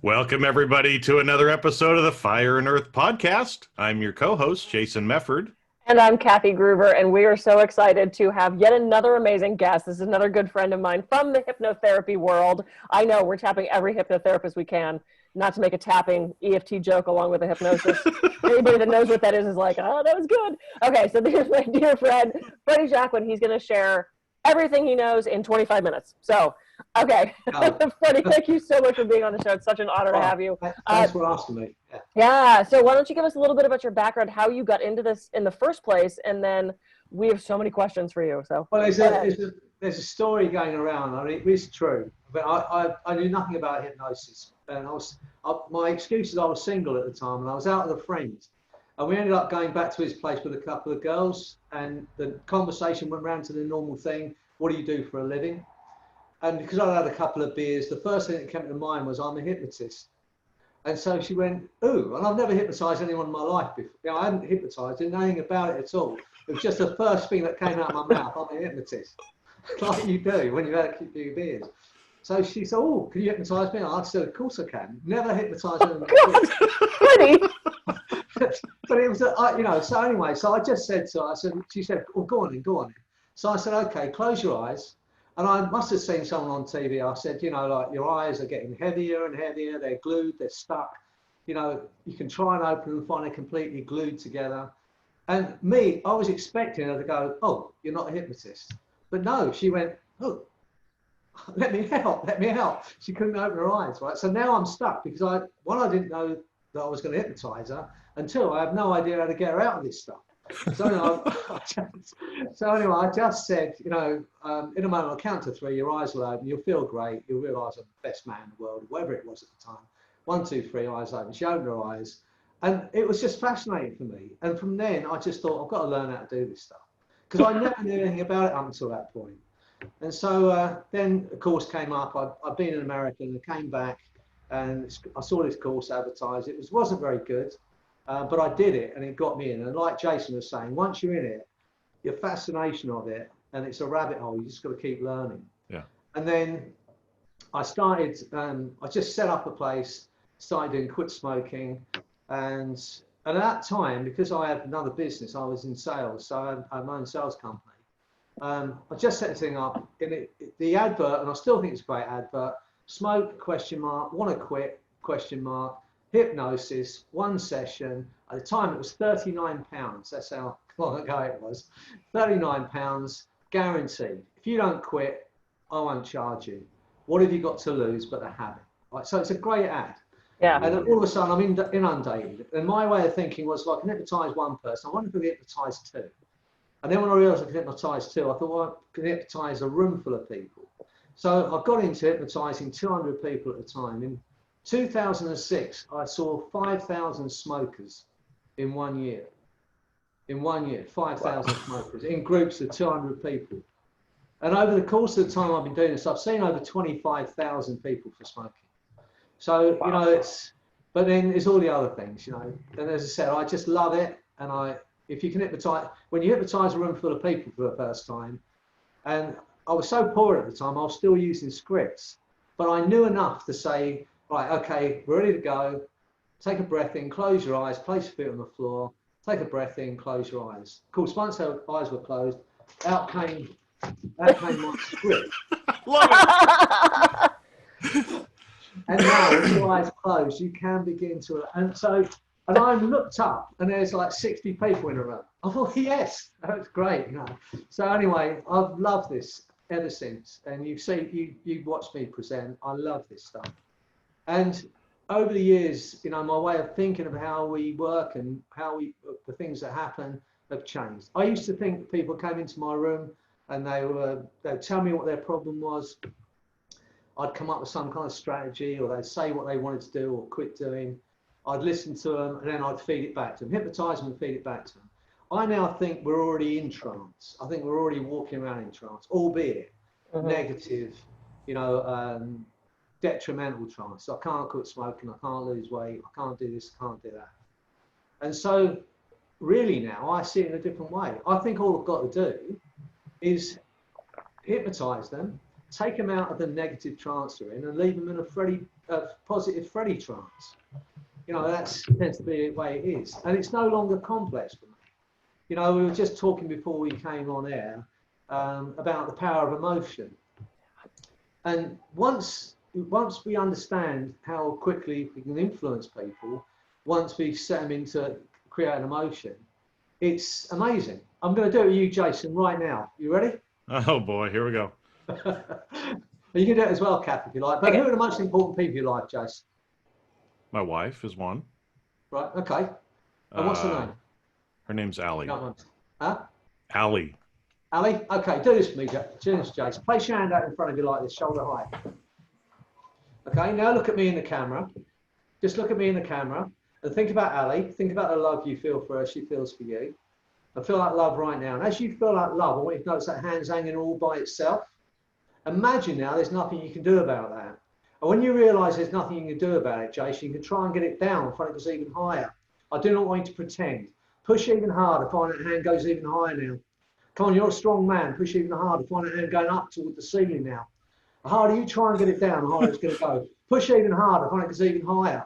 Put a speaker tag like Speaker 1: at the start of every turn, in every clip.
Speaker 1: Welcome, everybody, to another episode of the Fire and Earth podcast. I'm your co-host, Jason Mefford.
Speaker 2: And I'm Kathy Gruber, and we are so excited to have yet another amazing guest. This is another good friend of mine from the hypnotherapy world. I know we're tapping every hypnotherapist we can, not to make a tapping EFT joke along with the hypnosis. Anybody that knows what that is like, oh, that was good. Okay, so there's my dear friend, Freddy Jacquin. He's going to share everything he knows in 25 minutes. So, okay. Freddy, thank you so much for being on the show. It's such an honor to have you.
Speaker 3: Thanks for asking me.
Speaker 2: Yeah, so why don't you give us a little bit about your background, how you got into this in the first place, and then we have so many questions for you. So,
Speaker 3: well, there's a story going around. I mean, it's true, but I knew nothing about hypnosis, and my excuse is I was single at the time, and I was out with a friend, and we ended up going back to his place with a couple of girls, and the conversation went round to the normal thing: what do you do for a living? And because I'd had a couple of beers, the first thing that came to mind was I'm a hypnotist. And so she went, ooh, and I've never hypnotised anyone in my life before. You know, I hadn't hypnotised, didn't know anything about it at all. It was just the first thing that came out of my mouth. I'm a hypnotist, like you do when you've had a few beers. So she said, oh, can you hypnotise me? I said, of course I can. Never hypnotised anyone before. But it was, so anyway, so I just said to her, she said, oh, go on in. So I said, okay, close your eyes. And I must have seen someone on TV. I said, like your eyes are getting heavier and heavier. They're glued, they're stuck. You can try and open them and find they're completely glued together. And me, I was expecting her to go, oh, you're not a hypnotist. But no, she went, oh, let me help. She couldn't open her eyes, right? So now I'm stuck because I didn't know that I was going to hypnotize her, and two, I have no idea how to get her out of this stuff. So anyway, I just said, in a moment, I'll count to three, your eyes will open, you'll feel great, you'll realise I'm the best man in the world, whatever it was at the time. 1, 2, 3, eyes open. She opened her eyes, and it was just fascinating for me. And from then, I just thought, I've got to learn how to do this stuff, because I never knew anything about it up until that point. And so then a course came up. I'd been in America, and I came back, and I saw this course advertised. It wasn't very good. But I did it, and it got me in. And like Jason was saying, once you're in it, your fascination of it, and it's a rabbit hole, you just got to keep learning.
Speaker 1: Yeah.
Speaker 3: And then I started, I just set up a place, started doing quit smoking. And at that time, because I had another business, I was in sales, so I had my own sales company. I just set the thing up, in the advert, and I still think it's a great advert, smoke, question mark, want to quit, question mark, hypnosis, 1 session. At the time it was £39. That's how long ago it was. £39 guaranteed. If you don't quit, I won't charge you. What have you got to lose but the habit? Right, so it's a great ad.
Speaker 2: Yeah.
Speaker 3: And then all of a sudden I'm inundated. And my way of thinking was, well, I can hypnotise one person. I wonder if I can hypnotise two. And then when I realised I could hypnotise two, I thought, well, I can hypnotise a room full of people. So I got into hypnotising 200 people at the time. In 2006, I saw 5,000 smokers in 1 year. In 1 year, 5,000 smokers in groups of 200 people. And over the course of the time I've been doing this, I've seen over 25,000 people for smoking. So, but then there's all the other things, And as I said, I just love it. And if you can hypnotize, when you hypnotize a room full of people for the first time, and I was so poor at the time, I was still using scripts, but I knew enough to say, right, okay, we're ready to go. Take a breath in, close your eyes, place your feet on the floor, take a breath in, close your eyes. Of course, once our eyes were closed, out came my script.
Speaker 1: Love it.
Speaker 3: And now, with your eyes closed, you can begin to, and I looked up, and there's like 60 people in a room. I thought, yes, that's great, So anyway, I've loved this ever since. And you've watched me present. I love this stuff. And over the years, my way of thinking of how we work and the things that happen have changed. I used to think people came into my room and they'd tell me what their problem was. I'd come up with some kind of strategy, or they'd say what they wanted to do or quit doing. I'd listen to them, and then I'd feed it back to them, hypnotise them and feed it back to them. I now think we're already in trance. I think we're already walking around in trance, albeit negative, detrimental trance. I can't quit smoking, I can't lose weight, I can't do this, I can't do that. And so really now I see it in a different way. I think all I've got to do is hypnotise them, take them out of the negative trance they're in, and leave them in a positive Freddy trance. You know, that tends to be the way it is. And it's no longer complex for me. You know, we were just talking before we came on air about the power of emotion. And once we understand how quickly we can influence people, once we set them into create an emotion, it's amazing. I'm going to do it with you, Jason, right now. You ready?
Speaker 1: Oh boy, here we go.
Speaker 3: You can do it as well, Kath, if you like. But
Speaker 2: Okay.
Speaker 3: who are the most important people in your life, Jason?
Speaker 1: My wife is one.
Speaker 3: Right, okay. And what's her name?
Speaker 1: Her name's Allie.
Speaker 3: No, huh?
Speaker 1: Allie.
Speaker 3: Ali? Okay, do this for me, Jason. Place your hand out in front of you like this, shoulder height. Okay, now look at me in the camera. Just look at me in the camera and think about Ali. Think about the love you feel for her, she feels for you. I feel that love right now. And as you feel that love, I want you to notice that hand's hanging all by itself. Imagine now there's nothing you can do about that. And when you realise there's nothing you can do about it, Jason, you can try and get it down, find it goes even higher. I do not want you to pretend. Push even harder, find that hand goes even higher now. Come on, you're a strong man. Push even harder, find that hand going up toward the ceiling now. The harder you try and get it down, the harder it's going to go. Push even harder, find it goes even higher.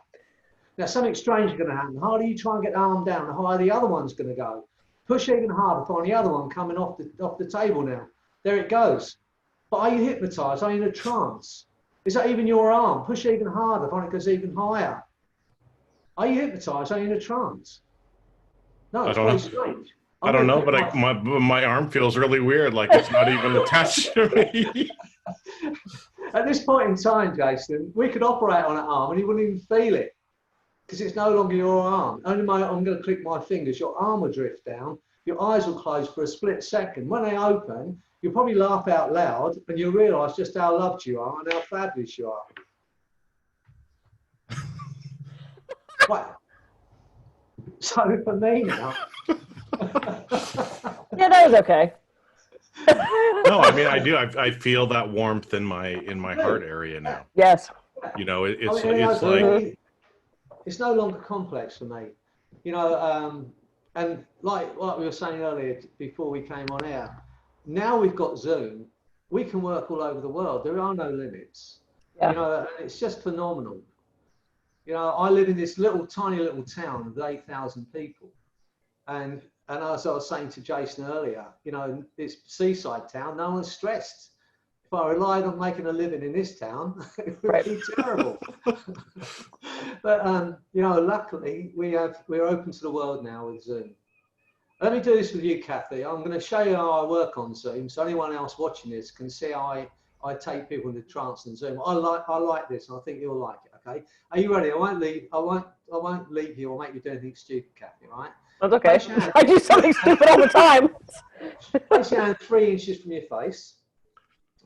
Speaker 3: Now something strange is going to happen. The harder you try and get the arm down, the higher the other one's going to go. Push even harder, find the other one coming off the table now. There it goes. But are you hypnotised? Are you in a trance? Is that even your arm? Push even harder, find it goes even higher. Are you hypnotised? Are you in a trance? No, it's very strange.
Speaker 1: I don't know, but my arm feels really weird, like it's not even attached to me.
Speaker 3: At this point in time, Jason, we could operate on an arm and you wouldn't even feel it because it's no longer your arm. I'm going to click my fingers, your arm will drift down, your eyes will close for a split second. When they open, you'll probably laugh out loud and you'll realise just how loved you are and how fabulous you are. Right. So for me now...
Speaker 2: Yeah, that was okay.
Speaker 1: No, I mean I do. I feel that warmth in my heart area now.
Speaker 2: Yes.
Speaker 1: You know, it's
Speaker 3: like it's no longer complex for me. You know, and like we were saying earlier before we came on air, now we've got Zoom. We can work all over the world. There are no limits.
Speaker 2: Yeah.
Speaker 3: You know, and it's just phenomenal. You know, I live in this tiny little town of 8,000 people, and as I was saying to Jason earlier, you know, this seaside town, no one's stressed. If I relied on making a living in this town, it would be terrible. But you know, luckily we're open to the world now with Zoom. Let me do this with you, Kathy. I'm going to show you how I work on Zoom, so anyone else watching this can see how I take people into trance and Zoom. I like this, and I think you'll like it. Okay, are you ready? I won't leave you or make you do anything stupid, Kathy. All right?
Speaker 2: That's okay. I do something stupid all the time.
Speaker 3: Place your hand 3 inches from your face.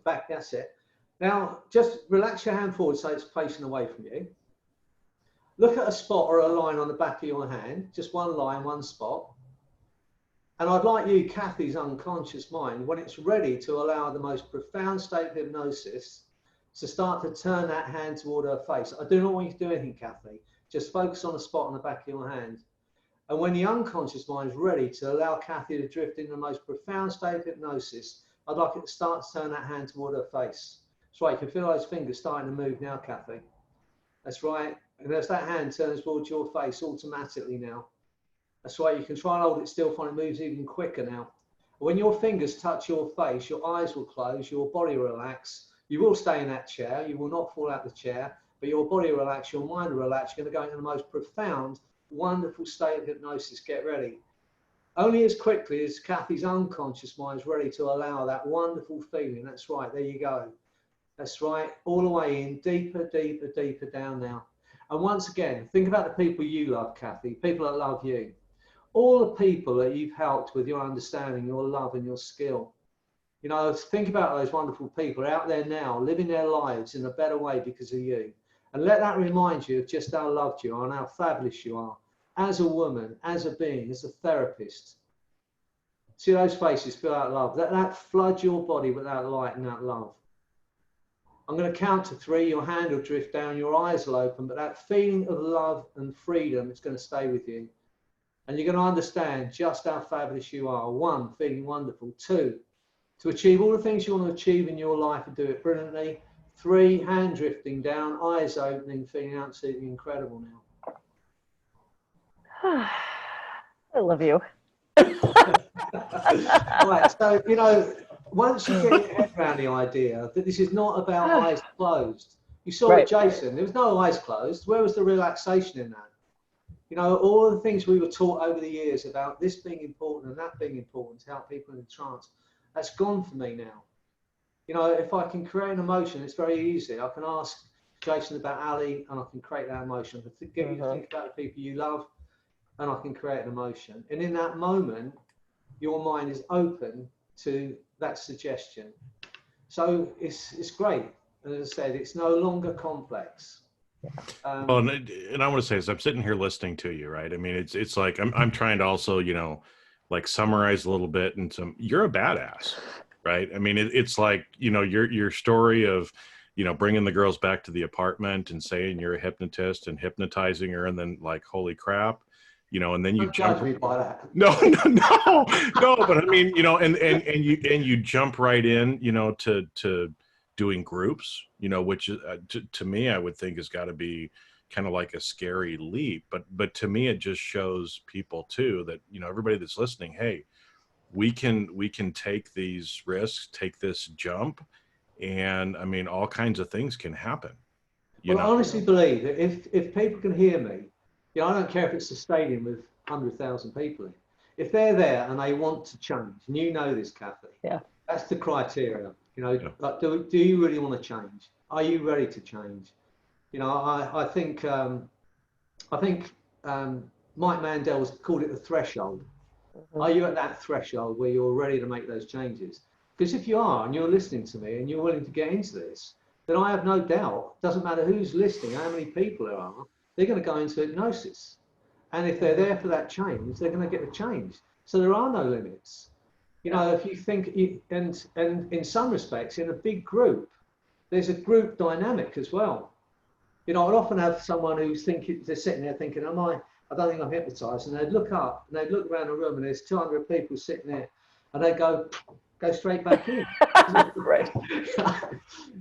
Speaker 3: Back, that's it. Now, just relax your hand forward so it's facing away from you. Look at a spot or a line on the back of your hand. Just one line, one spot. And I'd like you, Kathy's unconscious mind, when it's ready to allow the most profound state of hypnosis to start to turn that hand toward her face. I do not want you to do anything, Kathy. Just focus on the spot on the back of your hand. And when the unconscious mind is ready to allow Kathy to drift in the most profound state of hypnosis, I'd like it to start to turn that hand toward her face. That's right, you can feel those fingers starting to move now, Kathy. That's right. And as that hand turns towards your face automatically now. That's right, you can try and hold it still, find it moves even quicker now. When your fingers touch your face, your eyes will close, your body will relax. You will stay in that chair, you will not fall out the chair, but your body will relax, your mind will relax. You're going to go into the most profound, wonderful state of hypnosis. Get ready. Only as quickly as Kathy's unconscious mind is ready to allow that wonderful feeling. That's right, there you go. That's right, all the way in, deeper, deeper, deeper down now. And once again, think about the people you love, Kathy, people that love you. All the people that you've helped with your understanding, your love and your skill. You know, think about those wonderful people out there now, living their lives in a better way because of you. And let that remind you of just how loved you are and how fabulous you are as a woman, as a being, as a therapist. See those faces, feel that love. Let that flood your body with that light and that love. I'm going to count to 3. Your hand will drift down, your eyes will open, but that feeling of love and freedom is going to stay with you. And you're going to understand just how fabulous you are. 1, feeling wonderful. 2, to achieve all the things you want to achieve in your life and do it brilliantly. 3, hand drifting down, eyes opening, feeling absolutely incredible now.
Speaker 2: I love you.
Speaker 3: Right, so, you know, once you get your head around the idea that this is not about eyes closed, you saw
Speaker 2: Right.
Speaker 3: it, Jason, there was no eyes closed. Where was the relaxation in that? You know, all the things we were taught over the years about this being important and that being important to help people in trance, that's gone for me now. You know, if I can create an emotion, it's very easy. I can ask Jason about Ali and I can create that emotion. I can get you to think about the people you love and I can create an emotion. And in that moment, your mind is open to that suggestion. So it's great. And as I said, it's no longer complex.
Speaker 1: Well, and I want to say, as I'm sitting here listening to you, right? I mean, it's like I'm trying to also, you know, like summarize a little bit and you're a badass, right? I mean, it's like, you know, your story of, you know, bringing the girls back to the apartment and saying you're a hypnotist and hypnotizing her, and then like, holy crap, you know, and then you jump.
Speaker 3: Judge me by that.
Speaker 1: No, but I mean, you know, and you jump right in, you know, to doing groups, you know, which to me, I would think has got to be kind of like a scary leap, but to me, it just shows people too that, you know, everybody that's listening, hey, we can take these risks, take this jump, and I mean, all kinds of things can happen.
Speaker 3: Well, I honestly believe that if people can hear me, you know, I don't care if it's a stadium with 100,000 people in. If they're there and they want to change, and you know this, Kathy,
Speaker 2: yeah,
Speaker 3: that's the criteria. You know, like, do you really want to change? Are you ready to change? You know, I think Mike Mandel's called it the threshold. Are you at that threshold where you're ready to make those changes? Because if you are, and you're listening to me, and you're willing to get into this, then I have no doubt, doesn't matter who's listening, how many people there are, they're going to go into hypnosis. And if they're there for that change, they're going to get the change. So there are no limits. You know, if you think, and in some respects, in a big group, there's a group dynamic as well. You know, I'd often have someone who's thinking, they're sitting there thinking, I don't think I'm hypnotized. And they'd look up and they'd look around the room and there's 200 people sitting there and they go straight back in.
Speaker 2: Right.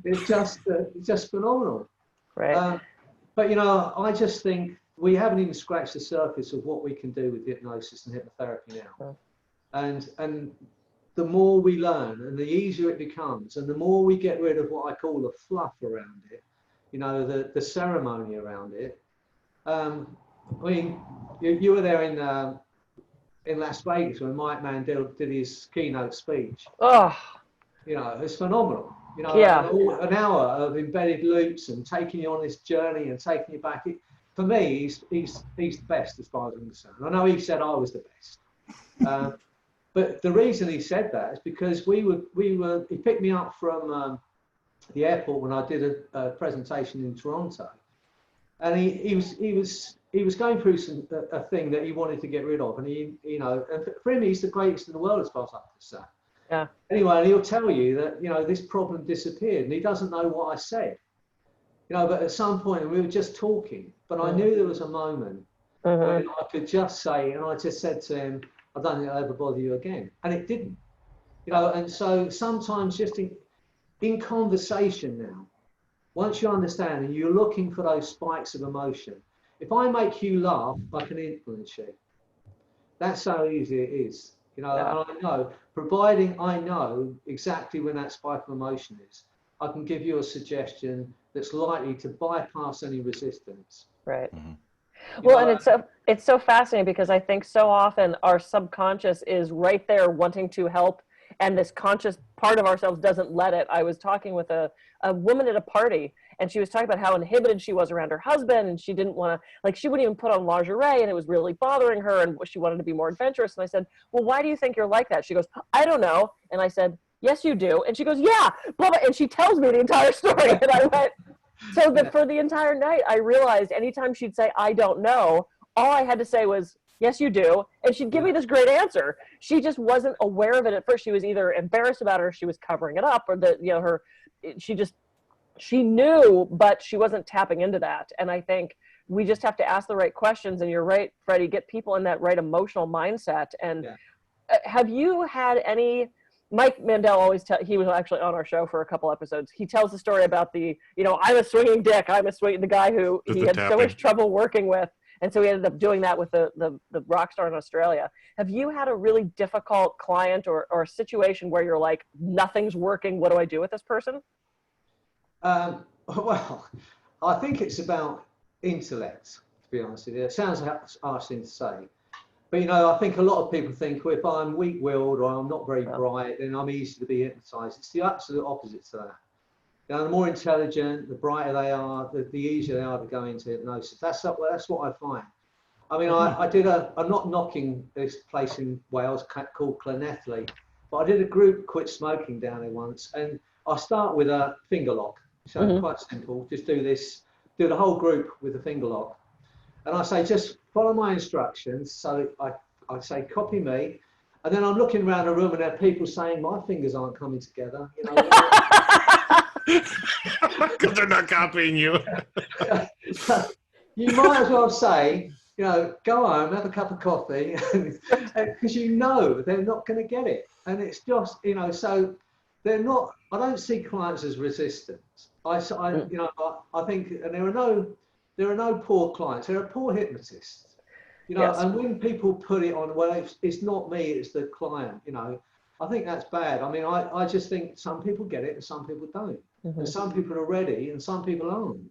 Speaker 3: It's just phenomenal.
Speaker 2: Right.
Speaker 3: But, you know, I just think we haven't even scratched the surface of what we can do with hypnosis and hypnotherapy now. And the more we learn and the easier it becomes and the more we get rid of what I call the fluff around it, you know, the ceremony around it. I mean, you were there in Las Vegas when Mike Mandel did his keynote speech.
Speaker 2: Oh,
Speaker 3: you know, it's phenomenal. You know,
Speaker 2: yeah.
Speaker 3: an hour of embedded loops and taking you on this journey and taking you back. For me, he's the best as far as I'm concerned. I know he said I was the best, but the reason he said that is because he picked me up from the airport when I did a presentation in Toronto, and he was going through a thing that he wanted to get rid of, and and for him he's the greatest in the world as far as I'm concerned.
Speaker 2: Yeah.
Speaker 3: Anyway, and he'll tell you that, you know, this problem disappeared and he doesn't know what I said. You know, but at some point we were just talking, but I knew there was a moment when I could just say, and I just said to him, I don't think I'll ever bother you again. And it didn't. You know, and so sometimes just in conversation now, once you understand and you're looking for those spikes of emotion, if I make you laugh, I can influence you. That's how easy it is. You know, and I know, providing I know exactly when that spike of emotion is, I can give you a suggestion that's likely to bypass any resistance.
Speaker 2: Right. Well, and it's so fascinating because I think so often our subconscious is right there wanting to help, and this conscious part of ourselves doesn't let it. I was talking with a woman at a party, and she was talking about how inhibited she was around her husband, and she didn't want to, like, she wouldn't even put on lingerie, and it was really bothering her, and she wanted to be more adventurous. And I said, well, why do you think you're like that? She goes, I don't know. And I said, yes, you do. And she goes, yeah, blah, blah. And she tells me the entire story. And I went, so for the entire night, I realized anytime she'd say, I don't know, all I had to say was, yes, you do. And she'd give me this great answer. She just wasn't aware of it at first. She was either embarrassed about it or she was covering it up, or she knew, but she wasn't tapping into that. And I think we just have to ask the right questions. And you're right, Freddie, get people in that right emotional mindset. And have you had any Mike Mandel always he was actually on our show for a couple episodes. He tells the story about the, I'm a swinging dick. The guy who he had so much trouble working with. And so he ended up doing that with the rock star in Australia. Have you had a really difficult client or a situation where you're like, nothing's working, what do I do with this person?
Speaker 3: Well, I think it's about intellect, to be honest with you. It sounds a harsh thing to say. But, I think a lot of people think, well, if I'm weak-willed or I'm not very bright, then I'm easy to be hypnotized. It's the absolute opposite to that. The more intelligent, the brighter they are, the easier they are to go into hypnosis. That's what I find. I mean, I'm not knocking this place in Wales called Llanelli, but I did a group quit smoking down there once, and I start with a finger lock. So quite simple, just do the whole group with a finger lock. And I say, just follow my instructions. So I say, copy me. And then I'm looking around the room and there are people saying, my fingers aren't coming together.
Speaker 1: Because they're not copying you.
Speaker 3: You might as well say, go home, have a cup of coffee, because they're not going to get it. And it's just, so they're not, I don't see clients as resistant. I think, and there are no poor clients, there are poor hypnotists.
Speaker 2: Yes.
Speaker 3: And when people put it on, well, it's not me, it's the client, I think that's bad. I mean, I just think some people get it and some people don't. And some people are ready and some people aren't.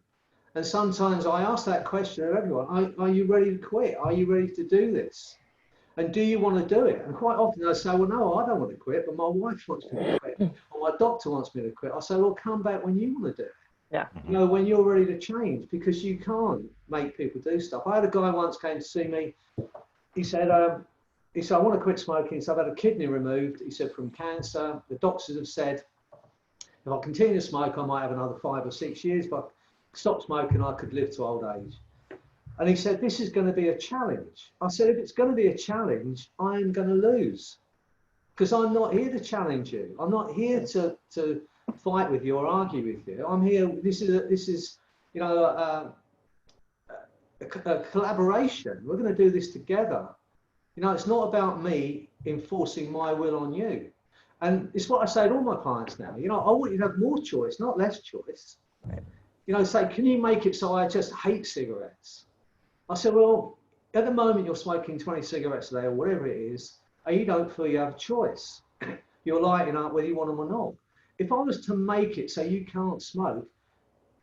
Speaker 3: And sometimes I ask that question of everyone, are you ready to quit? Are you ready to do this? And do you want to do it? And quite often I say, well, no, I don't want to quit, but my wife wants me to quit, or my doctor wants me to quit. I say, well, come back when you want to do it.
Speaker 2: Yeah.
Speaker 3: When you're ready to change, because you can't make people do stuff. I had a guy once came to see me. He said, I want to quit smoking. So I've had a kidney removed. He said, from cancer. The doctors have said, if I continue to smoke, I might have another 5 or 6 years. But stop smoking, I could live to old age. And he said, this is going to be a challenge. I said, if it's going to be a challenge, I'm going to lose. Because I'm not here to challenge you. I'm not here to fight with you or argue with you. I'm here. This is a collaboration. We're going to do this together. It's not about me enforcing my will on you. And it's what I say to all my clients now. I want you to have more choice, not less choice. Right. Say, can you make it so I just hate cigarettes? I said, well, at the moment you're smoking 20 cigarettes a day or whatever it is, and you don't feel you have a choice. You're lighting up whether you want them or not. If I was to make it so you can't smoke,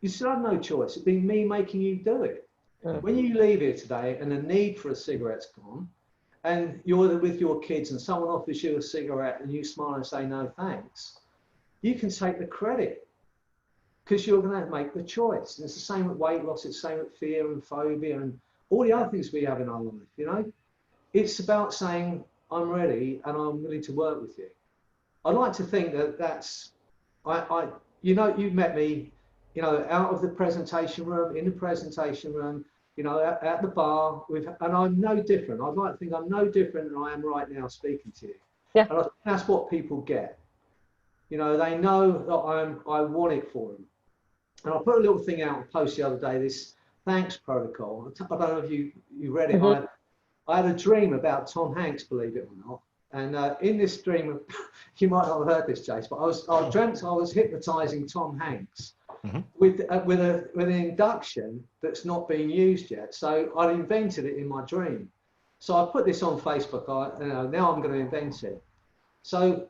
Speaker 3: you still have no choice. It'd be me making you do it. When you leave here today and the need for a cigarette's gone, and you're with your kids and someone offers you a cigarette and you smile and say no thanks, you can take the credit because you're going to make the choice. And it's the same with weight loss, it's the same with fear and phobia and all the other things we have in our life. It's about saying, I'm ready and I'm willing to work with you. I'd like to think that's, you met me, out of the presentation room, in the presentation room, at the bar, and I'm no different. I'd like to think I'm no different than I am right now speaking to you.
Speaker 2: Yeah.
Speaker 3: And I think that's what people get. They know that I want it for them. And I put a little thing out, a post the other day, this thanks protocol. I don't know if you read it. I had a dream about Tom Hanks, believe it or not. And in this dream, you might not have heard this, Jace, but I dreamt I was hypnotizing Tom Hanks with an induction that's not being used yet. So I'd invented it in my dream. So I put this on Facebook. Now I'm going to invent it. So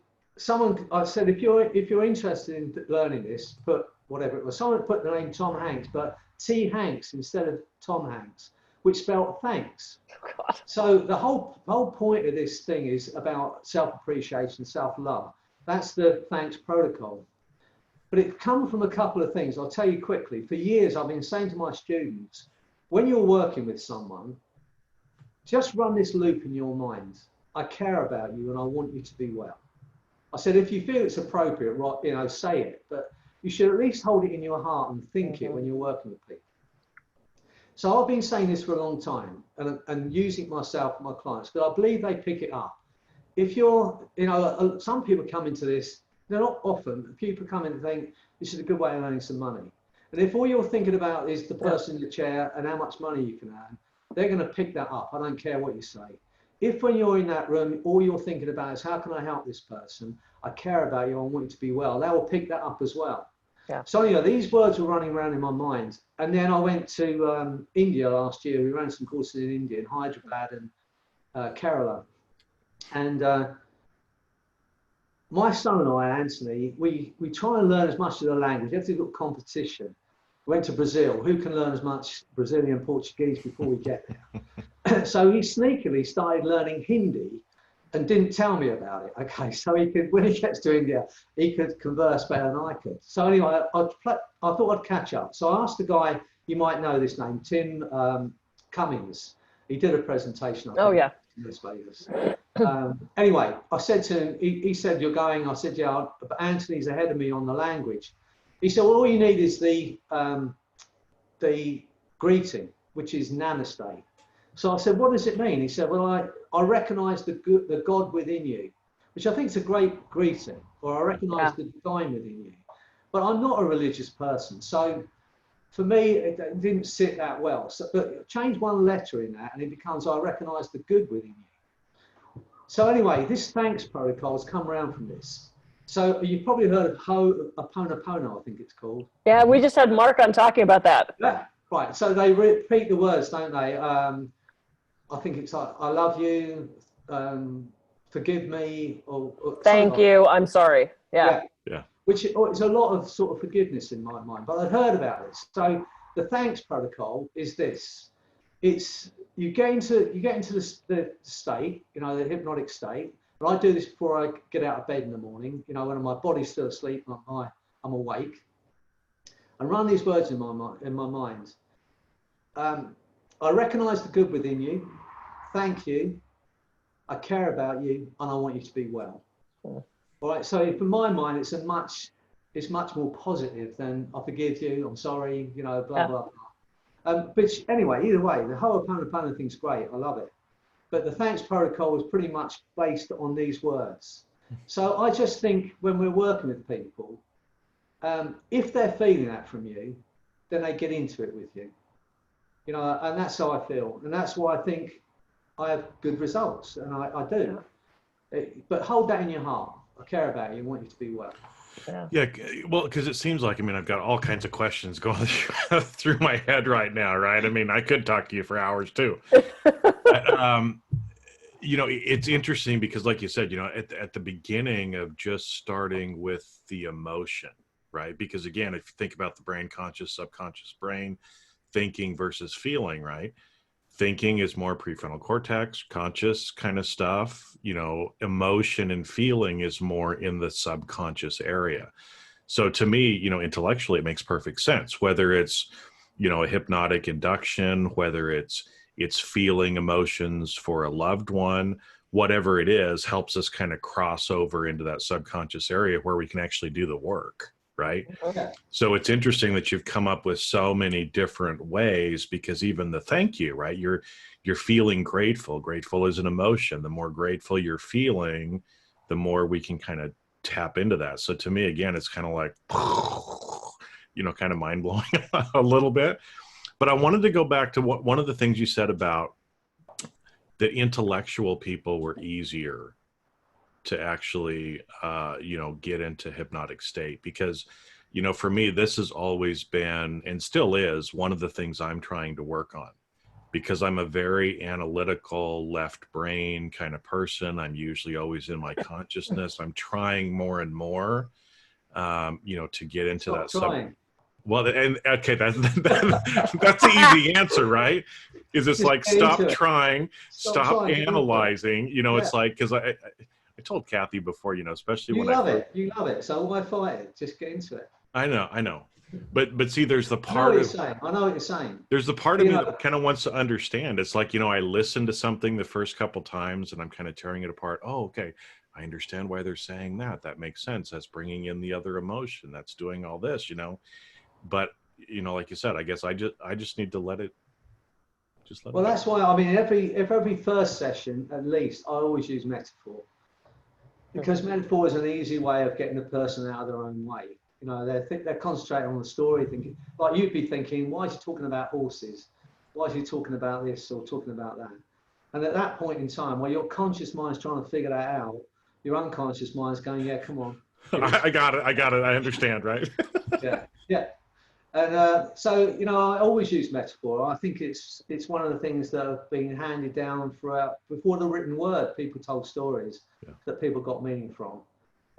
Speaker 3: I said, if you're interested in learning this, put whatever it was. Someone put the name Tom Hanks, but T Hanks instead of Tom Hanks, which spelled thanks.
Speaker 2: God.
Speaker 3: So the whole point of this thing is about self-appreciation, self-love. That's the thanks protocol. But it comes from a couple of things. I'll tell you quickly. For years, I've been saying to my students, when you're working with someone, just run this loop in your mind. I care about you and I want you to be well. I said, if you feel it's appropriate, right, say it. But you should at least hold it in your heart and think it when you're working with people. So I've been saying this for a long time and using it myself and my clients, but I believe they pick it up. If you're, some people come into this, they're not often, people come in and think, this is a good way of earning some money. And if all you're thinking about is the person in the chair and how much money you can earn, they're going to pick that up. I don't care what you say. if when you're in that room, all you're thinking about is how can I help this person? I care about you. I want you to be well. They will pick that up as well.
Speaker 2: Yeah.
Speaker 3: So these words were running around in my mind. And then I went to India last year. We ran some courses in India, in Hyderabad and Kerala. And my son and I, Anthony, we try and learn as much of the language. Every little competition. Went to Brazil. Who can learn as much Brazilian Portuguese before we get there? So he sneakily started learning Hindi and didn't tell me about it. Okay, so he could, when he gets to India, he could converse better than I could. So anyway, I thought I'd catch up. So I asked the guy, you might know this name, Tim Cummings. He did a presentation.
Speaker 2: Oh, yeah.
Speaker 3: In Las Vegas. Anyway, I said to him, he said, you're going? I said, yeah, but Anthony's ahead of me on the language. He said, well, all you need is the greeting, which is namaste. So I said, what does it mean? He said, well, I recognize the God within you, which I think is a great greeting, or I recognize the divine within you. But I'm not a religious person. So for me, it didn't sit that well. So, but change one letter in that and it becomes, I recognize the good within you. So anyway, this thanks protocol has come around from this. So you've probably heard of Ho'oponopono, I think it's called.
Speaker 2: Yeah, we just had Mark on talking about that.
Speaker 3: Yeah, right. So they repeat the words, don't they? I think it's like, I love you, forgive me, or
Speaker 2: thank you, I'm sorry. Yeah.
Speaker 3: Which is a lot of sort of forgiveness in my mind, but I'd heard about this. So the thanks protocol is this. It's you get into the state, the hypnotic state. And I do this before I get out of bed in the morning, when my body's still asleep, I'm awake. And run these words in my mind. I recognize the good within you. Thank you. I care about you, and I want you to be well. All right. So for my mind, it's much more positive than I forgive you. I'm sorry. Blah blah blah. But anyway, either way, the Ho'oponopono thing's great. I love it. But the thanks protocol is pretty much based on these words. So I just think when we're working with people, if they're feeling that from you, then they get into it with you. And that's how I feel. And that's why I think I have good results. And I do. But hold that in your heart. I care about you and want you to be well.
Speaker 1: Yeah, well, because it seems like, I've got all kinds of questions going through my head right now, right? I could talk to you for hours too. But, it's interesting because, like you said, at the beginning of just starting with the emotion, right? Because again, if you think about the brain, conscious, subconscious brain, thinking versus feeling, right? Thinking is more prefrontal cortex, conscious kind of stuff. Emotion and feeling is more in the subconscious area. So to me, intellectually, it makes perfect sense, whether it's, a hypnotic induction, whether it's feeling emotions for a loved one, whatever it is, helps us kind of cross over into that subconscious area where we can actually do the work. Right.
Speaker 3: Okay.
Speaker 1: So it's interesting that you've come up with so many different ways, because even the thank you, right? You're feeling grateful. Grateful is an emotion. The more grateful you're feeling, the more we can kind of tap into that. So to me, again, it's kind of like, kind of mind blowing a little bit. But I wanted to go back to one of the things you said about the intellectual people were easier to actually, get into hypnotic state, because, for me, this has always been and still is one of the things I'm trying to work on, because I'm a very analytical left brain kind of person. I'm usually always in my consciousness. I'm trying more and more, to get into that. Well, and okay, that's the easy answer, right? Is it's like stop trying, stop analyzing. It's like, because I told Kathy before, especially when
Speaker 3: you love it. So why fight it? Just get into it.
Speaker 1: I know. But see, there's the part
Speaker 3: I know what you're saying.
Speaker 1: There's the part of me that kind of wants to understand. It's like, I listen to something the first couple times and I'm kind of tearing it apart. Oh, okay. I understand why they're saying that. That makes sense. That's bringing in the other emotion. That's doing all this, But, like you said, I guess I just need to let it.
Speaker 3: Well, that's why, every first session, at least, I always use metaphor. Because metaphor is an easy way of getting the person out of their own way. They're concentrating on the story, thinking, like you'd be thinking, why is he talking about horses? Why is he talking about this or talking about that? And at that point in time, where your conscious mind's trying to figure that out, your unconscious mind's going, yeah, come on.
Speaker 1: I got it. I understand, right?
Speaker 3: Yeah, yeah. And so, you know, I always use metaphor. I think it's one of the things that have been handed down throughout, before the written word, people told stories that people got meaning from.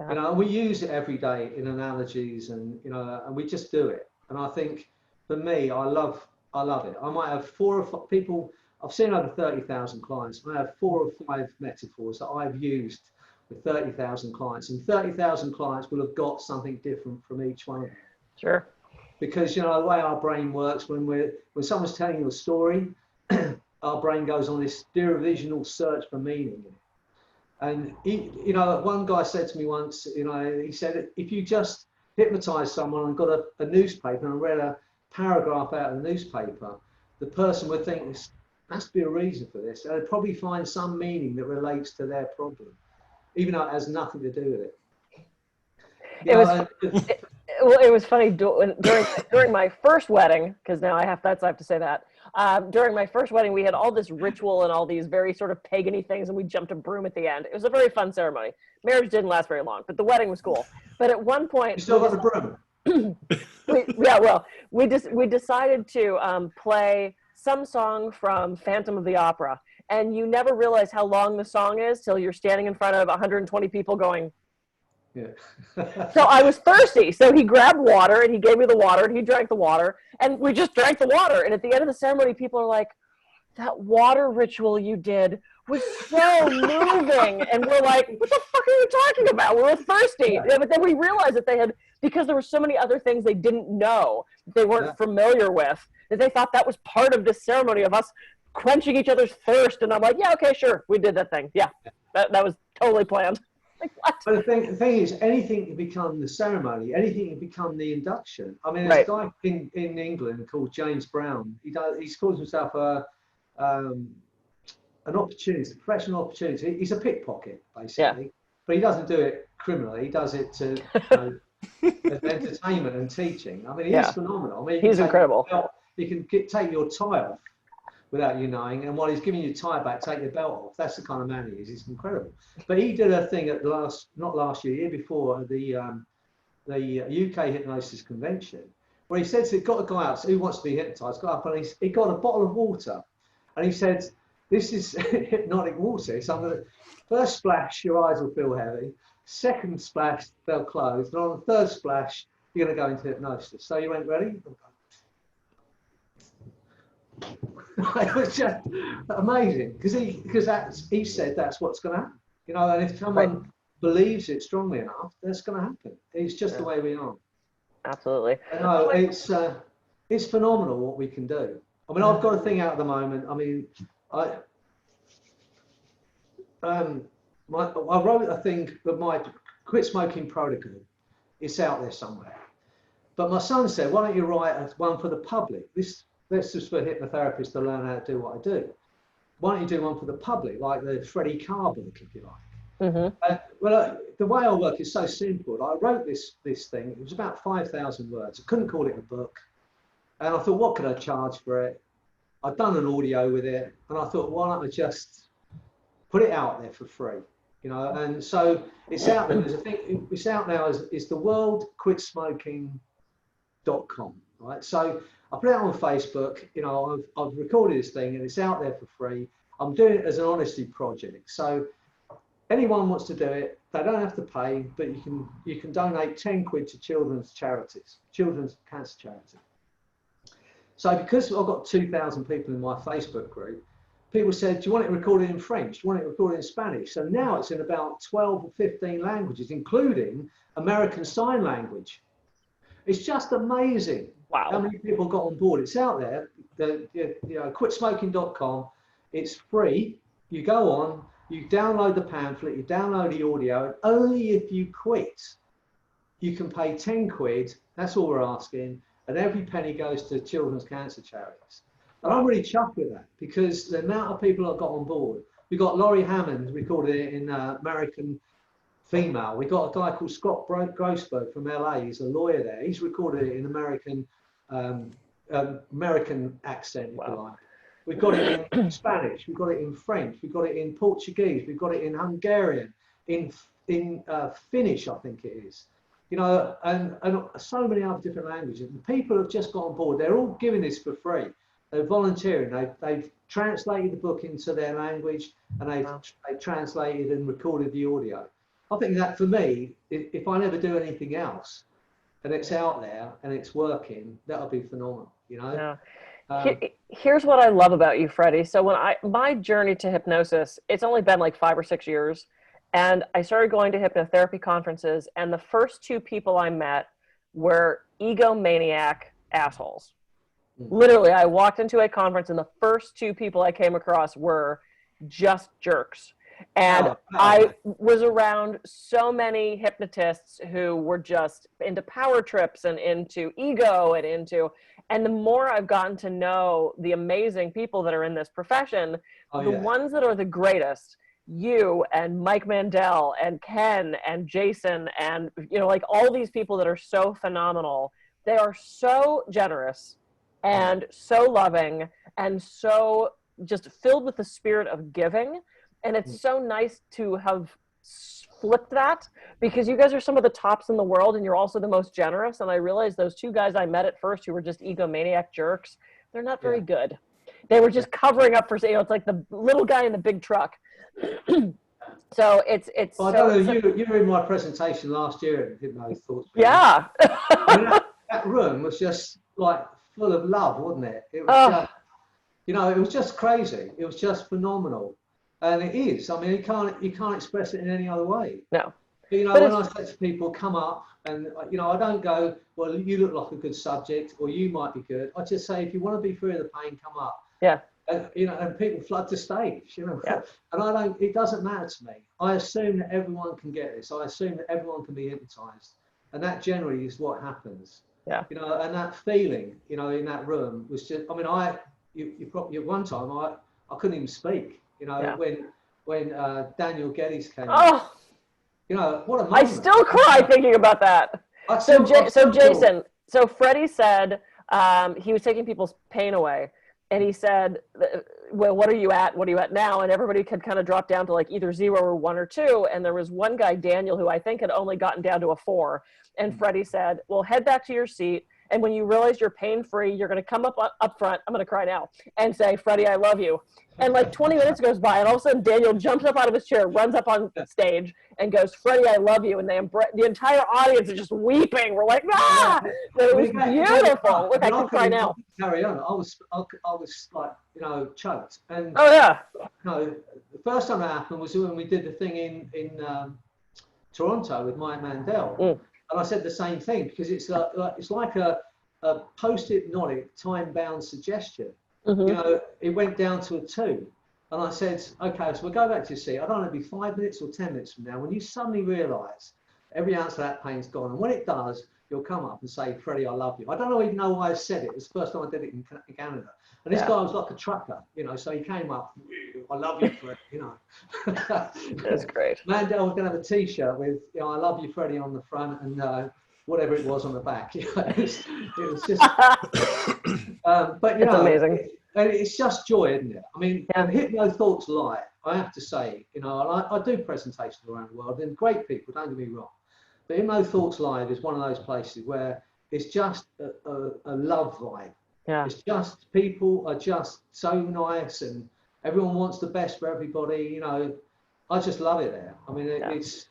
Speaker 3: You know, and we use it every day in analogies, and, you know, and we just do it. And I think for me, I love it. I might have 4 or 5 people, I've seen over 30,000 clients. I have 4 or 5 metaphors that I've used with 30,000 clients, and 30,000 clients will have got something different from each one of them.
Speaker 2: Sure.
Speaker 3: Because, you know, the way our brain works, when someone's telling you a story, our brain goes on this divisional search for meaning in it. And you know, one guy said to me once, you know, he said, if you just hypnotize someone and got a newspaper and read a paragraph out of the newspaper, the person would think there must be a reason for this. They'd probably find some meaning that relates to their problem, even though it has nothing to do with it.
Speaker 2: It was funny during my first wedding, because now I have to say that. During my first wedding, we had all this ritual and all these very sort of pagan-y things, and we jumped a broom at the end. It was a very fun ceremony. Marriage didn't last very long, but the wedding was cool. But at one point,
Speaker 3: you still got the broom.
Speaker 2: we decided to play some song from Phantom of the Opera, and you never realize how long the song is till you're standing in front of 120 people going.
Speaker 3: Yeah.
Speaker 2: So I was thirsty. So he grabbed water and he gave me the water and he drank the water and we just drank the water. And at the end of the ceremony, people are like, that water ritual you did was so moving. And we're like, what the fuck are you talking about? We were thirsty. Yeah. But then we realized that they had, because there were so many other things they didn't know, they weren't familiar with, that they thought that was part of this ceremony of us quenching each other's thirst. And I'm like, yeah, okay, sure. We did that thing. Yeah, that was totally planned. Like, what?
Speaker 3: But the thing is, anything can become the ceremony, anything can become the induction. I mean, there's a guy in England called James Brown. He calls himself an opportunist, a professional opportunist. He's a pickpocket, basically. But he doesn't do it criminally. He does it to entertainment and teaching. I mean, he's phenomenal. I mean,
Speaker 2: he's incredible.
Speaker 3: You can take your tie off without you knowing, and while he's giving you your tie back, take your belt off. That's the kind of man he is. He's incredible. But he did a thing at not last year, year before, the UK Hypnosis Convention, where he said, got a guy out who wants to be hypnotized, got up and he got a bottle of water, and he said, this is hypnotic water. So on the first splash, your eyes will feel heavy. Second splash, they'll close. And on the third splash, you're going to go into hypnosis. So you went, ready? It was just amazing because he said that's what's going to happen, you know. And if someone believes it strongly enough, that's going to happen. It's just the way we are.
Speaker 2: Absolutely.
Speaker 3: You know, it's phenomenal what we can do. I mean, I've got a thing out at the moment. I mean, I wrote a thing that my quit smoking protocol. It's out there somewhere. But my son said, why don't you write one for the public? That's just for hypnotherapists to learn how to do what I do. Why don't you do one for the public, like the Freddy Car book, if you like? Mm-hmm. The way I work is so simple. I wrote this thing. It was about 5,000 words. I couldn't call it a book. And I thought, what could I charge for it? I'd done an audio with it. And I thought, why don't I just put it out there for free? You know, and so it's out there. There's a thing, it's out now is the worldquitsmoking.com, right? So I put it out on Facebook. You know, I've recorded this thing and it's out there for free. I'm doing it as an honesty project. So anyone wants to do it, they don't have to pay, but you can donate 10 quid to children's charities, children's cancer charity. So because I've got 2,000 people in my Facebook group, people said, do you want it recorded in French? Do you want it recorded in Spanish? So now it's in about 12 or 15 languages, including American Sign Language. It's just amazing.
Speaker 2: Wow.
Speaker 3: How many people got on board? It's out there. Quitsmoking.com. It's free. You go on, you download the pamphlet, you download the audio, and only if you quit, you can pay 10 quid. That's all we're asking. And every penny goes to children's cancer charities. And I'm really chuffed with that because the amount of people that got on board. We got Laurie Hammond recorded it in American Female. We got a guy called Scott Grossberg from LA. He's a lawyer there. He's recorded it in American accent, if you like. We've got it in Spanish. We've got it in French. We've got it in Portuguese. We've got it in Hungarian, in Finnish, I think it is. You know, and so many other different languages. And people have just got on board. They're all giving this for free. They're volunteering. They've translated the book into their language, and they've translated and recorded the audio. I think that for me, if I never do anything else, and it's out there and it's working, that'll be phenomenal. You know.
Speaker 2: Yeah. Here's what I love about you, Freddie. So when my journey to hypnosis, it's only been like 5 or 6 years. And I started going to hypnotherapy conferences, and the first 2 people I met were egomaniac assholes. Literally, I walked into a conference, and the first 2 people I came across were just jerks. And I was around so many hypnotists who were just into power trips and into ego and the more I've gotten to know the amazing people that are in this profession, ones that are the greatest, you and Mike Mandel and Ken and Jason and, you know, like all these people that are so phenomenal, they are so generous and so loving and so just filled with the spirit of giving. And it's so nice to have flipped that, because you guys are some of the tops in the world and you're also the most generous. And I realized those 2 guys I met at first who were just egomaniac jerks, they're not very good. They were just covering up for, you know, it's like the little guy in the big truck. So it's
Speaker 3: well, I don't know, you were in my presentation last year at Hypnosis Thoughts.
Speaker 2: Yeah.
Speaker 3: I mean, that room was just like full of love, wasn't it? It was just, you know, it was just crazy. It was just phenomenal. And it is. I mean, you can't express it in any other way.
Speaker 2: No.
Speaker 3: But, you know, when I say to people, come up, and, you know, I don't go, well, you look like a good subject, or you might be good. I just say, if you want to be free of the pain, come up.
Speaker 2: Yeah.
Speaker 3: And, you know, and people flood the stage, you know. Yeah. And it doesn't matter to me. I assume that everyone can get this. I assume that everyone can be hypnotized. And that generally is what happens. Yeah. You know, and that feeling, you know, in that room was just, I mean, you probably, one time I couldn't even speak. You know, when Daniel Geddes came in, you know, what a moment.
Speaker 2: I still cry thinking about that. So Jason, so Freddie said he was taking people's pain away. And he said, well, what are you at? What are you at now? And everybody could kind of drop down to like either 0 or 1 or 2. And there was one guy, Daniel, who I think had only gotten down to a 4. And Freddie said, well, head back to your seat. And when you realize you're pain-free, you're going to come up front. I'm going to cry now and say, Freddie, I love you. And like 20 minutes goes by, and all of a sudden Daniel jumps up out of his chair, runs up on stage, and goes, Freddie, I love you. And the entire audience is just weeping. We're like, ah! It was beautiful. Look, I can cry now.
Speaker 3: Carry on. I was like, you know, choked. And
Speaker 2: you
Speaker 3: know, the first time that happened was when we did the thing in Toronto with Mike Mandel. And I said the same thing, because it's like a post-hypnotic time-bound suggestion. You know, it went down to a 2. And I said, okay, so we'll go back to your seat. I don't know, it'll be 5 minutes or 10 minutes from now, when you suddenly realise every ounce of that pain's gone. And when it does, you'll come up and say, Freddie, I love you. I don't even know why I said it. It was the first time I did it in Canada. And this guy was like a trucker, you know, so he came up, I love you, Freddie, you know.
Speaker 2: That's great.
Speaker 3: Mandel was going to have a T-shirt with, you know, I love you, Freddie, on the front, and whatever it was on the back. You know, it was just, but, you know, amazing. It's just joy, isn't it? I mean, Hypno Thoughts Live, I have to say, you know, I do presentations around the world, and great people, don't get me wrong. But Hypno Thoughts Live is one of those places where it's just a love vibe. Yeah. It's just, people are just so nice, and everyone wants the best for everybody. You know, I just love it there. I mean, it's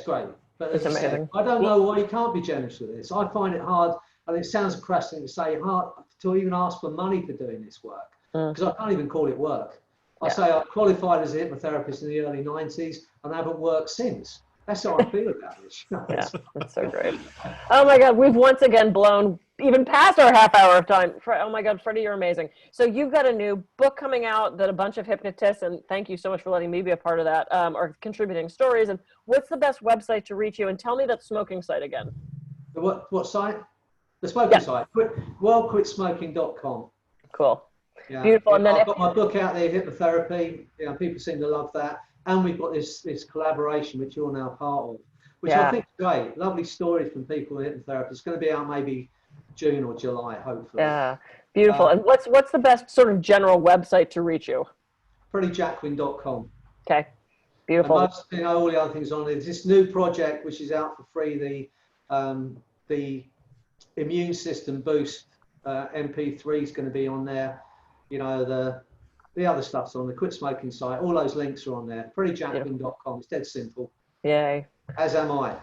Speaker 3: great. But as I said, I don't know why you can't be generous with this. I find it hard, and it sounds crass to say, hard to even ask for money for doing this work, because I can't even call it work. I say I qualified as a hypnotherapist in the early 90s, and I haven't worked since. That's how I feel about this.
Speaker 2: Yeah, that's so great. Oh my God, we've once again blown even past our half hour of time. Oh my God, Freddie, you're amazing. So you've got a new book coming out that a bunch of hypnotists, and thank you so much for letting me be a part of that, are contributing stories. And what's the best website to reach you? And tell me that smoking site again.
Speaker 3: The what site? The smoking site. Quitsmoking.com.
Speaker 2: Cool. Yeah. Beautiful. And then
Speaker 3: I've got my book out there, Hypnotherapy. You know, people seem to love that. And we've got this collaboration, which you're now part of, which I think is great. Lovely stories from people in hypnotherapy. It's going to be out maybe June or July, hopefully.
Speaker 2: Yeah, beautiful. And what's the best sort of general website to reach you?
Speaker 3: FreddyJacquin.com.
Speaker 2: Okay,
Speaker 3: And
Speaker 2: beautiful.
Speaker 3: most, all the other things on it. This new project, which is out for free, the immune system boost MP3 is going to be on there. The other stuff's on the quit smoking site. All those links are on there. FreddyJacquin.com. It's dead simple.
Speaker 2: Yay.
Speaker 3: As am I.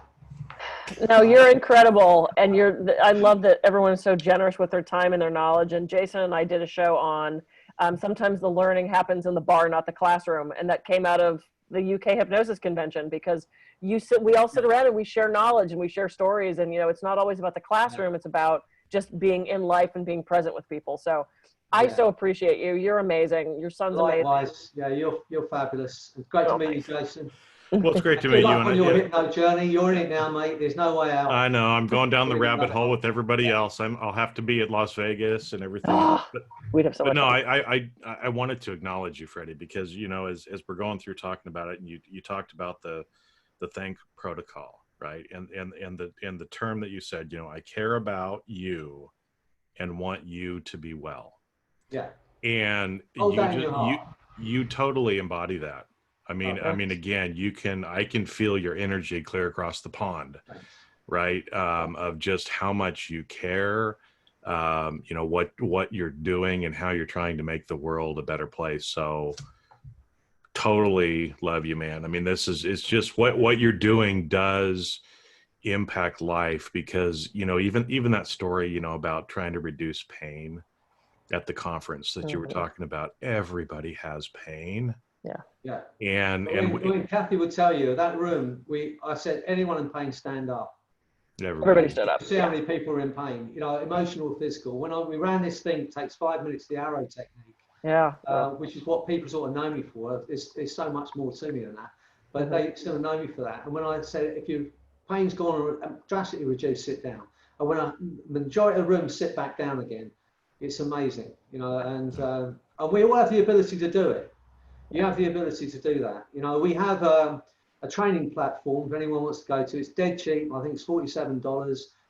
Speaker 2: No, you're incredible, and I love that everyone is so generous with their time and their knowledge. And Jason and I did a show on sometimes the learning happens in the bar, not the classroom, and that came out of the UK Hypnosis Convention, because we all sit around and we share knowledge and we share stories, and it's not always about the classroom. It's about just being in life and being present with people. So I so appreciate you. You're amazing. Your son's
Speaker 3: Likewise.
Speaker 2: amazing.
Speaker 3: Yeah, you're fabulous. It's great to meet you, Jason.
Speaker 1: Well, it's great to meet you.
Speaker 3: On your hypno journey, you're in it now, mate. There's no way out.
Speaker 1: I know. I'm going down the rabbit hole with everybody else. I'll have to be at Las Vegas and everything.
Speaker 2: We'd have so much.
Speaker 1: No, I wanted to acknowledge you, Freddie, because as we're going through talking about it, and you talked about the thank protocol, right? And the term that you said, I care about you and want you to be well.
Speaker 3: Yeah.
Speaker 1: And you totally embody that. I mean, again, I can feel your energy clear across the pond, right? Of just how much you care, what you're doing and how you're trying to make the world a better place. So totally love you, man. I mean, it's just what you're doing does impact life, because, even that story, about trying to reduce pain at the conference that you were talking about, everybody has pain.
Speaker 3: Yeah.
Speaker 1: And
Speaker 3: Kathy would tell you, that room, I said, anyone in pain, stand up.
Speaker 2: Everybody stood up.
Speaker 3: See how many people are in pain, emotional, physical. When we ran this thing, it takes 5 minutes, the arrow technique. Yeah. Which is what people sort of know me for. There's so much more to me than that. But they sort of know me for that. And when I said, if your pain's gone drastically reduced, sit down. And when the majority of the room sit back down again, it's amazing, and we all have the ability to do it. You have the ability to do that. We have a training platform if anyone wants to go to. It's dead cheap. I think it's $47.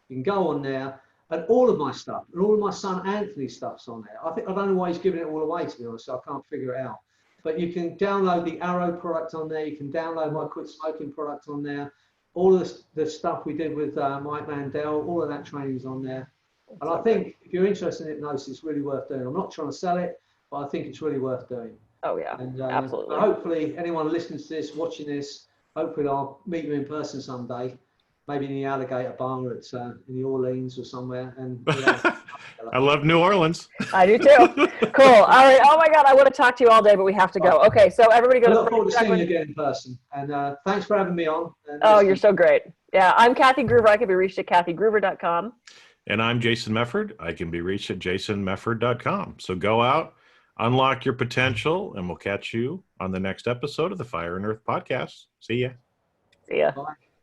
Speaker 3: You can go on there, and all of my stuff, and all of my son Anthony's stuff's on there. I don't know why he's giving it all away, to be honest. So I can't figure it out. But you can download the Arrow product on there. You can download my quit smoking product on there. All of the stuff we did with Mike Mandel, all of that training's on there. And I think if you're interested in hypnosis, it's really worth doing. I'm not trying to sell it, but I think it's really worth doing.
Speaker 2: Oh, yeah,
Speaker 3: and,
Speaker 2: absolutely.
Speaker 3: Hopefully, anyone listening to this, watching this, hopefully I'll meet you in person someday, maybe in the Alligator Bar at in New Orleans or somewhere. And
Speaker 1: I love New Orleans.
Speaker 2: I do too. Cool. All right. Oh my God, I want to talk to you all day, but we have to go. Okay, so everybody go.
Speaker 3: I look forward to seeing you again in person. And thanks for having me on.
Speaker 2: Oh, you're so great. Yeah, I'm Kathy Groover. I can be reached at KathyGroover.com.
Speaker 1: And I'm Jason Mefford. I can be reached at jasonmefford.com. So go out, unlock your potential, and we'll catch you on the next episode of the Fire and Earth podcast. See ya.
Speaker 2: See ya.
Speaker 3: Bye.